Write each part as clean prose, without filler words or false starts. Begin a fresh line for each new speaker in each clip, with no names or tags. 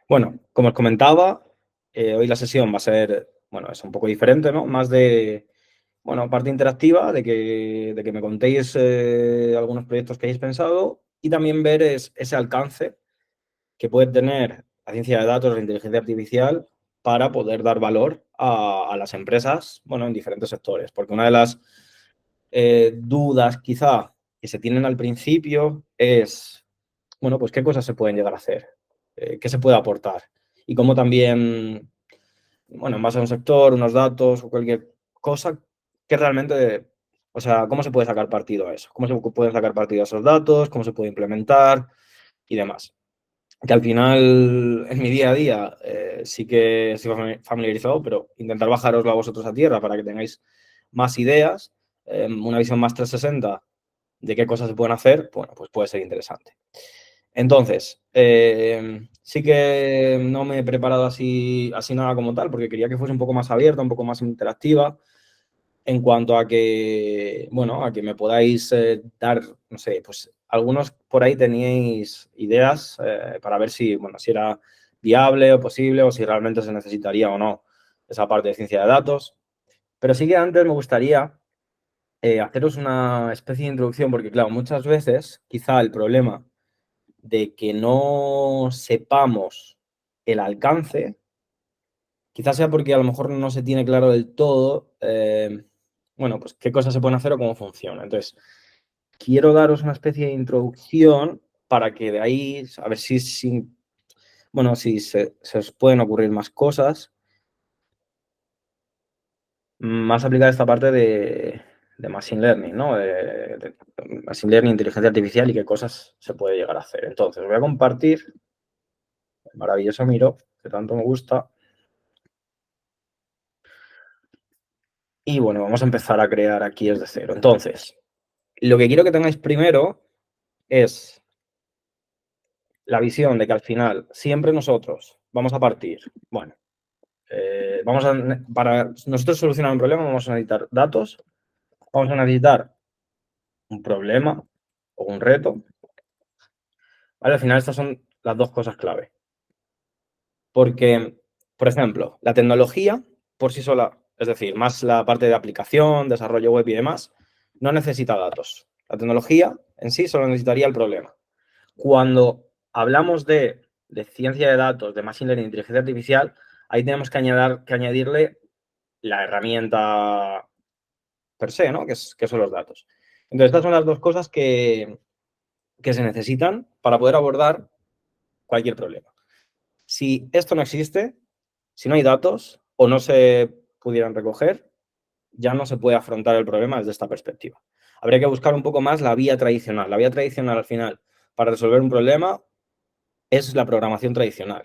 Bueno, como os comentaba, hoy la sesión va a ser, bueno, es un poco diferente, ¿no? Más de, bueno, parte interactiva, de que me contéis algunos proyectos que hayáis pensado y también ver ese alcance que puede tener la ciencia de datos, la inteligencia artificial, para poder dar valor a las empresas, bueno, en diferentes sectores. Porque una de las dudas, quizá, que se tienen al principio es, bueno, pues qué cosas se pueden llegar a hacer, qué se puede aportar y cómo también, bueno, en base a un sector, unos datos o cualquier cosa, que realmente, o sea, cómo se puede sacar partido a eso, cómo se pueden sacar partido a esos datos, cómo se puede implementar y demás. Que al final, en mi día a día, sí que estoy familiarizado, pero intentar bajaroslo a vosotros a tierra para que tengáis más ideas, una visión más 360 de qué cosas se pueden hacer, bueno, pues puede ser interesante. Entonces, sí que no me he preparado así nada como tal, porque quería que fuese un poco más abierta, un poco más interactiva, en cuanto a que, bueno, a que me podáis dar, no sé, pues algunos por ahí teníais ideas para ver si, bueno, si era viable o posible o si realmente se necesitaría o no esa parte de ciencia de datos. Pero sí que antes me gustaría haceros una especie de introducción, porque claro, muchas veces quizá el problema de que no sepamos el alcance, quizás sea porque a lo mejor no se tiene claro del todo, bueno, pues qué cosas se pueden hacer o cómo funciona. Entonces, quiero daros una especie de introducción para que de ahí, a ver si bueno, si se os pueden ocurrir más cosas, más aplicar esta parte de Machine Learning, ¿no? De Machine Learning, inteligencia artificial y qué cosas se puede llegar a hacer. Entonces, voy a compartir el maravilloso Miro, que tanto me gusta. Y bueno, vamos a empezar a crear aquí desde cero. Entonces, lo que quiero que tengáis primero es la visión de que al final siempre nosotros vamos a partir, bueno, para nosotros solucionar un problema vamos a necesitar datos, vamos a necesitar un problema o un reto, ¿vale? Al final estas son las dos cosas clave. Porque, por ejemplo, la tecnología por sí sola, es decir, más la parte de aplicación, desarrollo web y demás, no necesita datos. La tecnología en sí solo necesitaría el problema. Cuando hablamos de ciencia de datos, de machine learning, inteligencia artificial, ahí tenemos que añadirle la herramienta per se, ¿no? Que son los datos. Entonces, estas son las dos cosas que se necesitan para poder abordar cualquier problema. Si esto no existe, si no hay datos o no se pudieran recoger, ya no se puede afrontar el problema desde esta perspectiva. Habría que buscar un poco más la vía tradicional. La vía tradicional, al final, para resolver un problema, es la programación tradicional.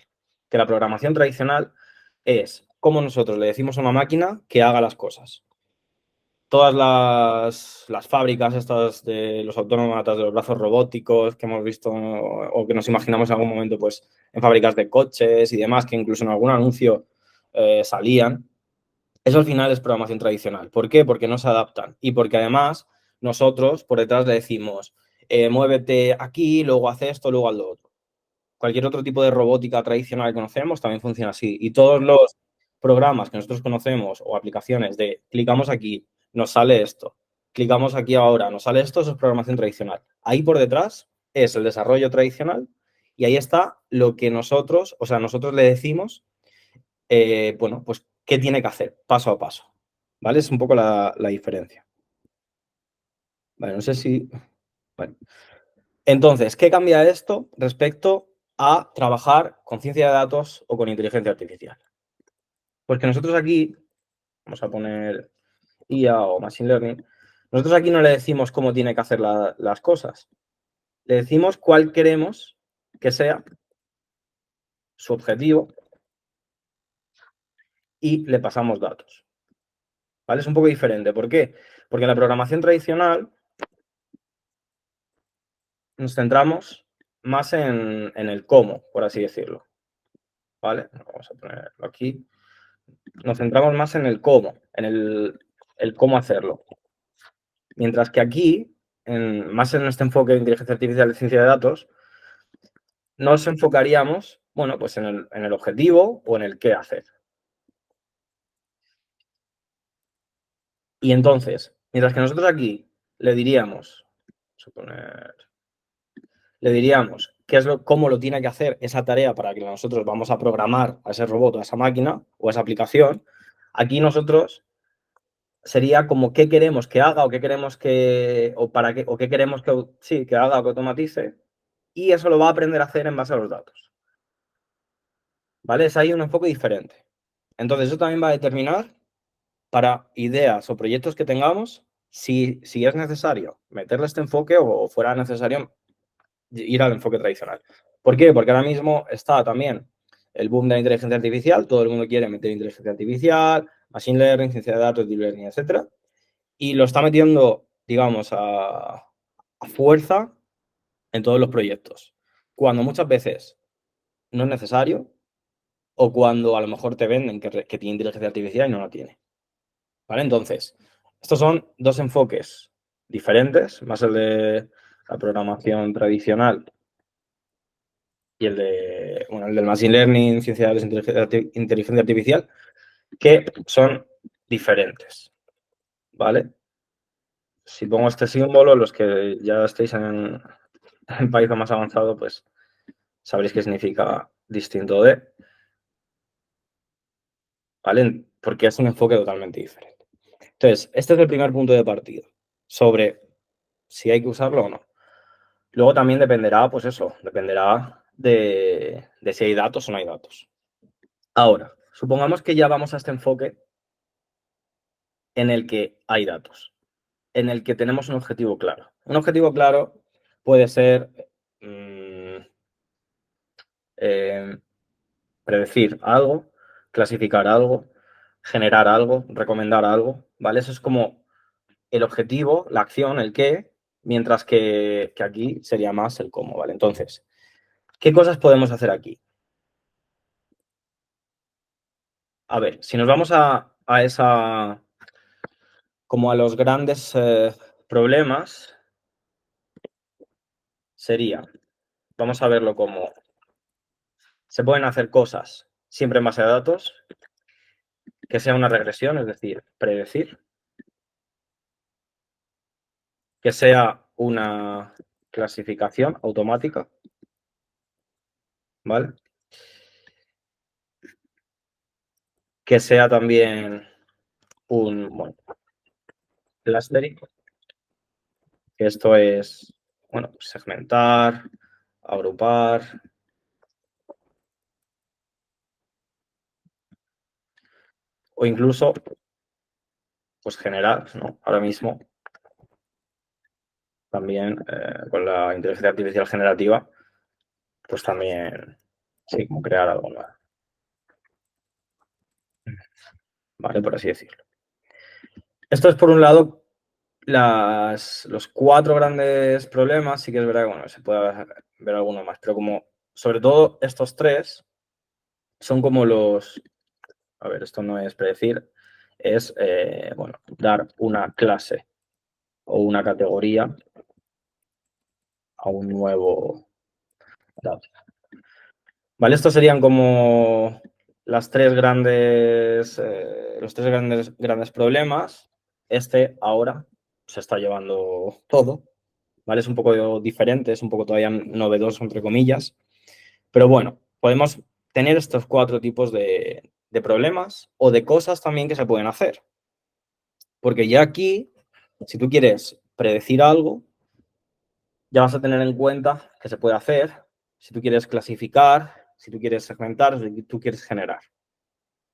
Que la programación tradicional es como nosotros le decimos a una máquina que haga las cosas. Todas las fábricas estas de los autómatas, de los brazos robóticos que hemos visto o que nos imaginamos en algún momento pues en fábricas de coches y demás, que incluso en algún anuncio salían, eso al final es programación tradicional. ¿Por qué? Porque no se adaptan y porque además nosotros por detrás le decimos muévete aquí, luego haz esto, luego haz lo otro. Cualquier otro tipo de robótica tradicional que conocemos también funciona así. Y todos los programas que nosotros conocemos o aplicaciones de clicamos aquí, nos sale esto, clicamos aquí ahora, nos sale esto, eso es programación tradicional. Ahí por detrás es el desarrollo tradicional y ahí está lo que nosotros, o sea, nosotros le decimos, bueno, pues qué tiene que hacer paso a paso. ¿Vale? Es un poco la diferencia. Vale, no sé si... Bueno. Entonces, ¿qué cambia esto respecto a trabajar con ciencia de datos o con inteligencia artificial? Pues que nosotros aquí, vamos a poner IA o Machine Learning, nosotros aquí no le decimos cómo tiene que hacer las cosas. Le decimos cuál queremos que sea su objetivo y le pasamos datos. ¿Vale? Es un poco diferente. ¿Por qué? Porque en la programación tradicional nos centramos más en el cómo, por así decirlo. ¿Vale? Vamos a ponerlo aquí. Nos centramos más en el cómo, en el cómo hacerlo. Mientras que aquí, más en este enfoque de inteligencia artificial y ciencia de datos, nos enfocaríamos, bueno, pues en el objetivo o en el qué hacer. Y entonces, mientras que nosotros aquí le diríamos, suponer, le diríamos cómo lo tiene que hacer esa tarea para que nosotros vamos a programar a ese robot o a esa máquina o a esa aplicación, aquí nosotros sería como qué queremos que haga o qué queremos que, o para qué, o qué queremos que, sí, que haga o que automatice, y eso lo va a aprender a hacer en base a los datos. ¿Vale? Es ahí un enfoque diferente. Entonces, eso también va a determinar para ideas o proyectos que tengamos si es necesario meterle este enfoque o fuera necesario ir al enfoque tradicional. ¿Por qué? Porque ahora mismo está también el boom de la inteligencia artificial, todo el mundo quiere meter inteligencia artificial, machine learning, ciencia de datos, deep learning, etcétera, y lo está metiendo, digamos, a fuerza en todos los proyectos, cuando muchas veces no es necesario o cuando a lo mejor te venden que tiene inteligencia artificial y no la tiene. ¿Vale? Entonces, estos son dos enfoques diferentes, más el de la programación tradicional y el del machine learning, ciencia de datos, inteligencia artificial, que son diferentes. ¿Vale? Si pongo este símbolo, los que ya estéis en Python más avanzado, pues sabréis qué significa distinto de, ¿vale? Porque es un enfoque totalmente diferente. Entonces, este es el primer punto de partida sobre si hay que usarlo o no. Luego también dependerá, pues eso, dependerá de si hay datos o no hay datos. Ahora, supongamos que ya vamos a este enfoque en el que hay datos, en el que tenemos un objetivo claro. Un objetivo claro puede ser predecir algo, clasificar algo, generar algo, recomendar algo, ¿vale? Eso es como el objetivo, la acción, el qué, mientras que aquí sería más el cómo, ¿vale? Entonces, ¿qué cosas podemos hacer aquí? A ver, si nos vamos a esa, como a los grandes problemas, sería, vamos a verlo como, se pueden hacer cosas siempre en base a datos, que sea una regresión, es decir, predecir, que sea una clasificación automática, ¿vale? Que sea también un, bueno, clustering, que esto es, bueno, segmentar, agrupar, o incluso, pues generar, ¿no? Ahora mismo, también con la inteligencia artificial generativa, pues también, sí, como crear algo nuevo, ¿vale? Por así decirlo. Esto es, por un lado, los cuatro grandes problemas. Sí que es verdad que, bueno, se puede ver alguno más, pero como, sobre todo, estos tres son como los, a ver, esto no es predecir, es, bueno, dar una clase o una categoría a un nuevo dato. ¿Vale? Estos serían como los tres grandes problemas. Este ahora se está llevando todo, ¿vale? Es un poco diferente, es un poco todavía novedoso, entre comillas, pero bueno, podemos tener estos cuatro tipos de problemas o de cosas también que se pueden hacer. Porque ya aquí, si tú quieres predecir algo, ya vas a tener en cuenta que se puede hacer, si tú quieres clasificar, si tú quieres segmentar, si tú quieres generar.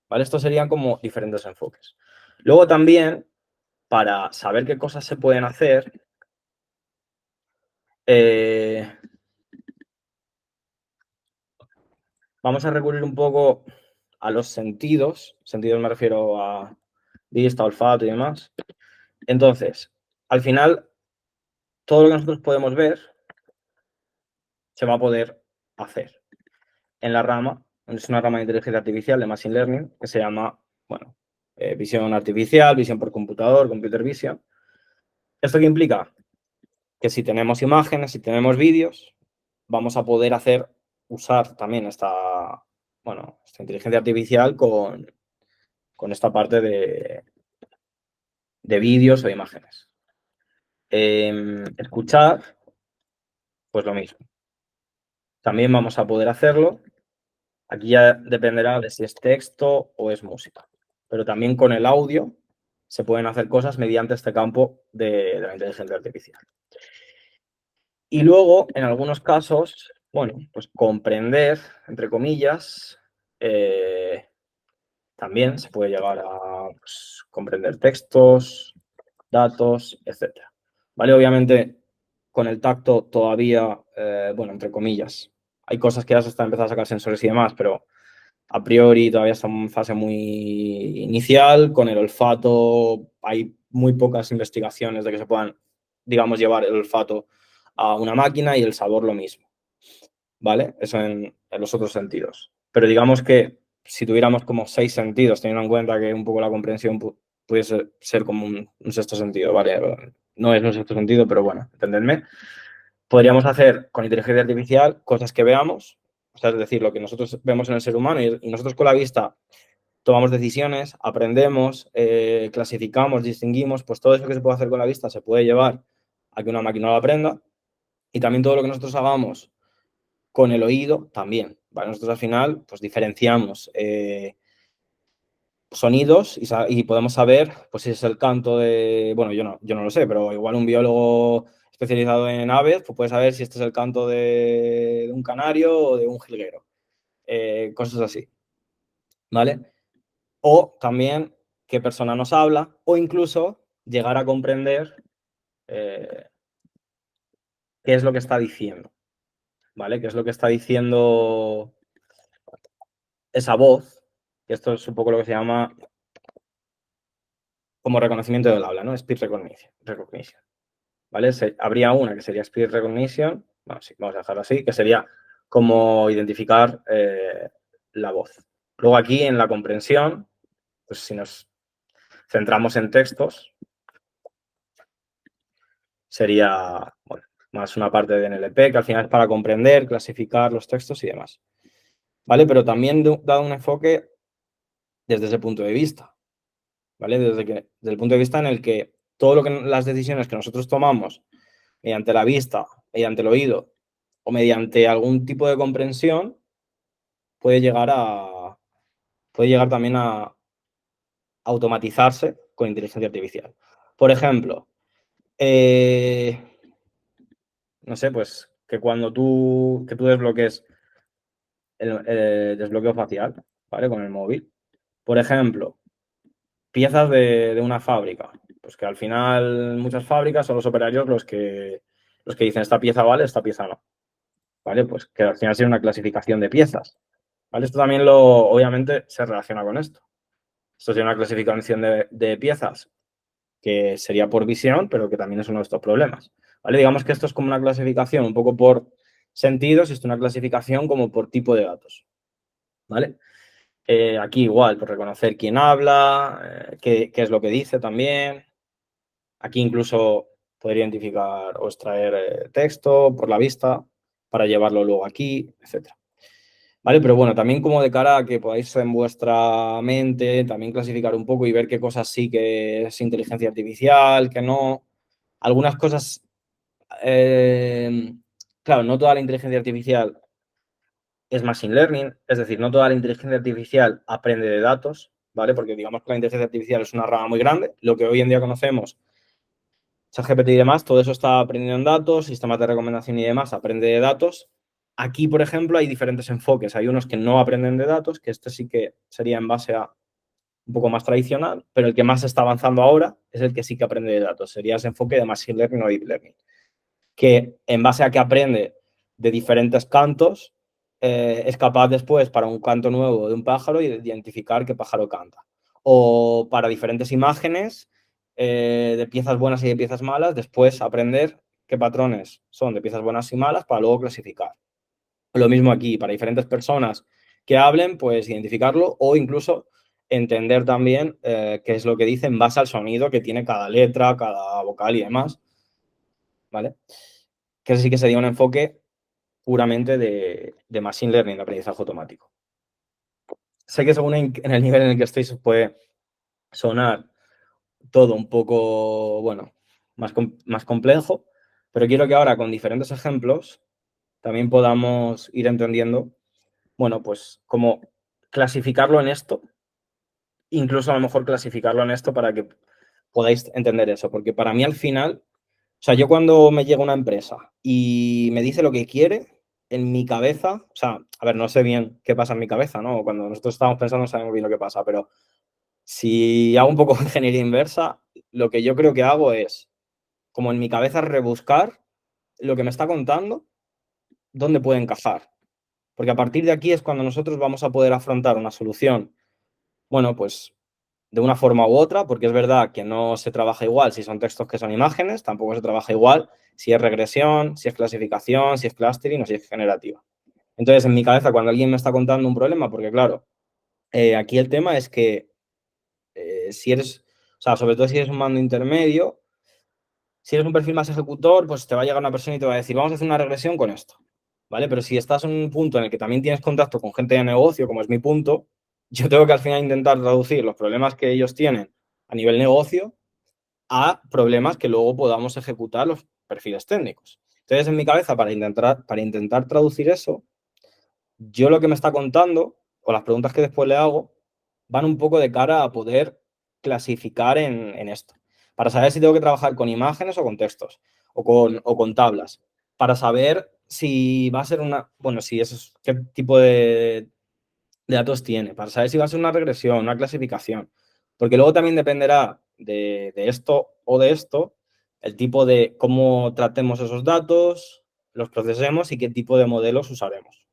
¿Vale? Estos serían como diferentes enfoques. Luego también, para saber qué cosas se pueden hacer, vamos a recurrir un poco a los sentidos. Sentidos me refiero a vista, olfato y demás. Entonces, al final, todo lo que nosotros podemos ver se va a poder hacer en la rama, es una rama de inteligencia artificial de Machine Learning que se llama, bueno, visión artificial, visión por computador, computer vision. ¿Esto qué implica? Que si tenemos imágenes, si tenemos vídeos, vamos a poder hacer usar también esta inteligencia artificial con esta parte de vídeos o imágenes. Escuchar, pues lo mismo. También vamos a poder hacerlo. Aquí ya dependerá de si es texto o es música. Pero también con el audio se pueden hacer cosas mediante este campo de la inteligencia artificial. Y luego, en algunos casos, bueno, pues comprender, entre comillas, también se puede llegar a pues, comprender textos, datos, etcétera. ¿Vale? Obviamente, con el tacto todavía, bueno, entre comillas, hay cosas que ya se están empezando a sacar sensores y demás, pero a priori todavía está en fase muy inicial. Con el olfato hay muy pocas investigaciones de que se puedan, digamos, llevar el olfato a una máquina y el sabor lo mismo. ¿Vale? Eso en los otros sentidos. Pero digamos que si tuviéramos como 6 sentidos, teniendo en cuenta que un poco la comprensión pudiese ser como un sexto sentido, ¿vale? No es un sexto sentido, pero bueno, entendedme. Podríamos hacer con inteligencia artificial cosas que veamos, o sea, es decir, lo que nosotros vemos en el ser humano y nosotros con la vista tomamos decisiones, aprendemos, clasificamos, distinguimos, pues todo eso que se puede hacer con la vista se puede llevar a que una máquina lo aprenda y también todo lo que nosotros hagamos con el oído también, ¿vale? Nosotros al final pues diferenciamos sonidos y podemos saber pues si es el canto de, bueno, yo no lo sé, pero igual un biólogo especializado en aves pues puede saber si este es el canto de un canario o de un jilguero, cosas así, ¿vale? O también qué persona nos habla o incluso llegar a comprender eh, qué es lo que está diciendo, ¿vale? ¿Qué es lo que está diciendo esa voz? Que esto es un poco lo que se llama como reconocimiento del habla, ¿no? Speech recognition. ¿Vale? Habría una que sería speech recognition, bueno, sí, vamos a dejarlo así, que sería como identificar la voz. Luego aquí en la comprensión, pues si nos centramos en textos, sería bueno, más una parte de NLP que al final es para comprender, clasificar los textos y demás. ¿Vale? Pero también dado un enfoque desde ese punto de vista. ¿Vale? Desde el punto de vista en el que todo lo que las decisiones que nosotros tomamos mediante la vista, mediante el oído o mediante algún tipo de comprensión puede llegar también a automatizarse con inteligencia artificial. Por ejemplo, no sé, pues que cuando tú desbloques el desbloqueo facial, ¿vale? Con el móvil. Por ejemplo, piezas de una fábrica. Pues que al final muchas fábricas son los operarios los que dicen esta pieza vale, esta pieza no. ¿Vale? Pues que al final sería una clasificación de piezas. ¿Vale? Esto también obviamente se relaciona con esto. Esto sería una clasificación de piezas que sería por visión, pero que también es uno de estos problemas. ¿Vale? Digamos que esto es como una clasificación un poco por sentidos y esto es una clasificación como por tipo de datos. ¿Vale? Aquí igual, por reconocer quién habla, qué es lo que dice también. Aquí incluso podría identificar o extraer texto por la vista para llevarlo luego aquí, etcétera. ¿Vale? Pero bueno, también como de cara a que podáis en vuestra mente también clasificar un poco y ver qué cosas sí que es inteligencia artificial, que no. Algunas cosas, claro, no toda la inteligencia artificial es machine learning, es decir, no toda la inteligencia artificial aprende de datos, ¿vale? Porque digamos que la inteligencia artificial es una rama muy grande, lo que hoy en día conocemos ChatGPT y demás, todo eso está aprendiendo en datos, sistemas de recomendación y demás, aprende de datos. Aquí, por ejemplo, hay diferentes enfoques. Hay unos que no aprenden de datos, que este sí que sería en base a un poco más tradicional, pero el que más está avanzando ahora es el que sí que aprende de datos. Sería ese enfoque de Machine Learning o Deep Learning, que en base a que aprende de diferentes cantos, es capaz después, para un canto nuevo de un pájaro, identificar qué pájaro canta. O para diferentes imágenes, de piezas buenas y de piezas malas, después aprender qué patrones son de piezas buenas y malas para luego clasificar. Lo mismo aquí, para diferentes personas que hablen, pues identificarlo o incluso entender también qué es lo que dice en base al sonido que tiene cada letra, cada vocal y demás. ¿Vale? Que ese sí que sería un enfoque puramente de Machine Learning, de aprendizaje automático. Sé que según en el nivel en el que estoy puede sonar todo un poco, bueno, más complejo, pero quiero que ahora con diferentes ejemplos también podamos ir entendiendo, bueno, pues cómo clasificarlo en esto, incluso a lo mejor clasificarlo en esto para que podáis entender eso, porque para mí al final, o sea, yo cuando me llega una empresa y me dice lo que quiere, en mi cabeza, o sea, a ver, no sé bien qué pasa en mi cabeza, ¿no? Cuando nosotros estamos pensando no sabemos bien lo que pasa, pero si hago un poco de ingeniería inversa, lo que yo creo que hago es, como en mi cabeza, rebuscar lo que me está contando, dónde puede encajar. Porque a partir de aquí es cuando nosotros vamos a poder afrontar una solución, bueno, pues de una forma u otra, porque es verdad que no se trabaja igual si son textos que son imágenes, tampoco se trabaja igual si es regresión, si es clasificación, si es clustering o si es generativa. Entonces, en mi cabeza, cuando alguien me está contando un problema, porque claro, aquí el tema es que si eres, o sea, sobre todo si eres un mando intermedio, si eres un perfil más ejecutor, pues te va a llegar una persona y te va a decir, vamos a hacer una regresión con esto, ¿vale? Pero si estás en un punto en el que también tienes contacto con gente de negocio, como es mi punto, yo tengo que al final intentar traducir los problemas que ellos tienen a nivel negocio a problemas que luego podamos ejecutar los perfiles técnicos. Entonces, en mi cabeza, para intentar traducir eso, yo lo que me está contando, o las preguntas que después le hago, van un poco de cara a poder clasificar en esto. Para saber si tengo que trabajar con imágenes o con textos, o con tablas. Para saber si va a ser una, bueno, si es, qué tipo de datos tiene. Para saber si va a ser una regresión, una clasificación. Porque luego también dependerá de esto o de esto, el tipo de cómo tratemos esos datos, los procesemos y qué tipo de modelos usaremos.